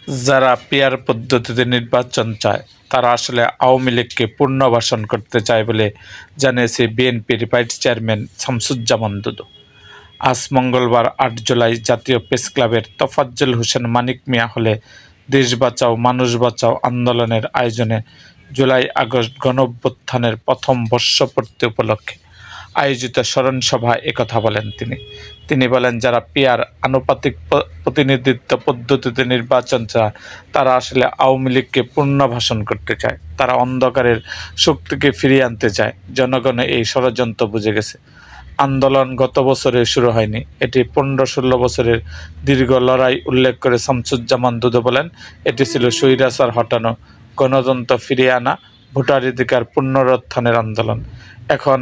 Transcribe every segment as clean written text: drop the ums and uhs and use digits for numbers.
যারা পিয়ার পদ্ধতিতে নির্বাচন চায় তারা আসলে আওয়ামী লীগকে পুনর্বাসন করতে চায় বলে জানিয়েছে বিএনপির ভাইস চেয়ারম্যান শামসুজ্জামান দুদু। আজ মঙ্গলবার ৮ জুলাই জাতীয় প্রেসক্লাবের তোফাজ্জল হোসেন মানিক মিয়া হলে দেশ বাঁচাও মানুষ বাঁচাও আন্দোলনের আয়োজনে জুলাই-আগস্ট গণঅভ্যুত্থানের প্রথম বর্ষপূর্তি উপলক্ষে আয়োজিত স্মরণ সভায় একথা বলেন তিনি বলেন, যারা পিয়ার আনুপাতিক প্রতিনিধিত্ব পদ্ধতিতে নির্বাচন চায় তারা আসলে আওয়ামী লীগকে পুনর্বাসন করতে চায়। তারা অন্ধকারের শক্তিকে ফিরিয়ে আনতে চায়। জনগণে এই ষড়যন্ত্র বুঝে গেছে। আন্দোলন গত বছরে শুরু হয়নি, এটি ১৫-১৬ বছরের দীর্ঘ লড়াই উল্লেখ করে শামসুজ্জামান দুদু বলেন, এটি ছিল স্বৈরাচার হটানো, গণতন্ত্র ফিরিয়ে আনা, ভোটাধিকার পুনরুত্থানের আন্দোলন। এখন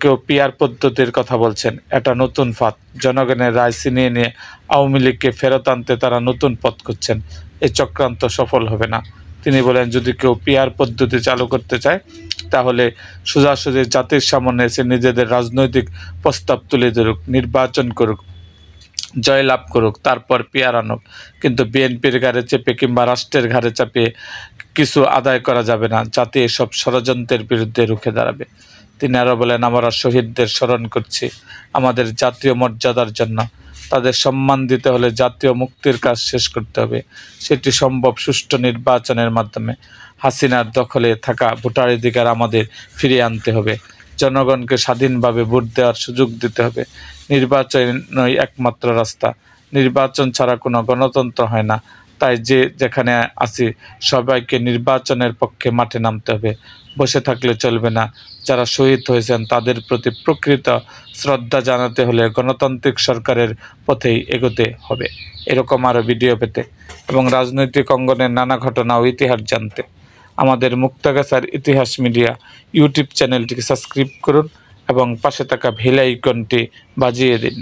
কেউ পিয়ার পদ্ধতির কথা বলছেন, এটা নতুন ফাঁদ। জনগণের রায় ছিনিয়ে নিয়ে আওয়ামী লীগকে ফেরত আনতে তারা নতুন পথ খুঁজছেন। এই চক্রান্ত সফল হবে না। তিনি বলেন, যদি কেউ পিয়ার পদ্ধতি চালু করতে চায় তাহলে সোজাসুজি জাতির সামনে এসে নিজেদের রাজনৈতিক প্রস্তাব তুলে ধরুক, নির্বাচন করুক, জয়লাভ করুক, তারপর পিয়ার আনুক। কিন্তু বিএনপির ঘাড়ে চেপে কিংবা রাষ্ট্রের ঘাড়ে চাপিয়ে কিছু আদায় করা যাবে না। জাতি এসব ষড়যন্ত্রের বিরুদ্ধে রুখে দাঁড়াবে। তিনি আরও বলেন, আমরা শহীদদের স্মরণ করছি আমাদের জাতীয় মর্যাদার জন্য। তাদের সম্মান দিতে হলে জাতীয় মুক্তির কাজ শেষ করতে হবে। সেটি সম্ভব সুষ্ঠু নির্বাচনের মাধ্যমে। হাসিনার দখলে থাকা ভোটাধিকার আমাদের ফিরিয়ে আনতে হবে। জনগণকে স্বাধীনভাবে ভোট দেওয়ার সুযোগ দিতে হবে। নির্বাচনই একমাত্র রাস্তা। নির্বাচন ছাড়া কোনো গণতন্ত্র হয় না। তাই যেখানে আছি সবাইকে নির্বাচনের পক্ষে মাঠে নামতে হবে। বসে থাকলে চলবে না। যারা শহীদ হয়েছেন তাদের প্রতি প্রকৃত শ্রদ্ধা জানাতে হলে গণতান্ত্রিক সরকারের পথেই এগোতে হবে। এরকম আরও ভিডিও পেতে এবং রাজনৈতিক অঙ্গনের নানা ঘটনা ও ইতিহাস জানতে আমাদের মুক্তাগাছার ইতিহাস মিডিয়া ইউটিউব চ্যানেলটিকে সাবস্ক্রাইব করুন এবং পাশে থাকা বেল আইকনটি বাজিয়ে দিন।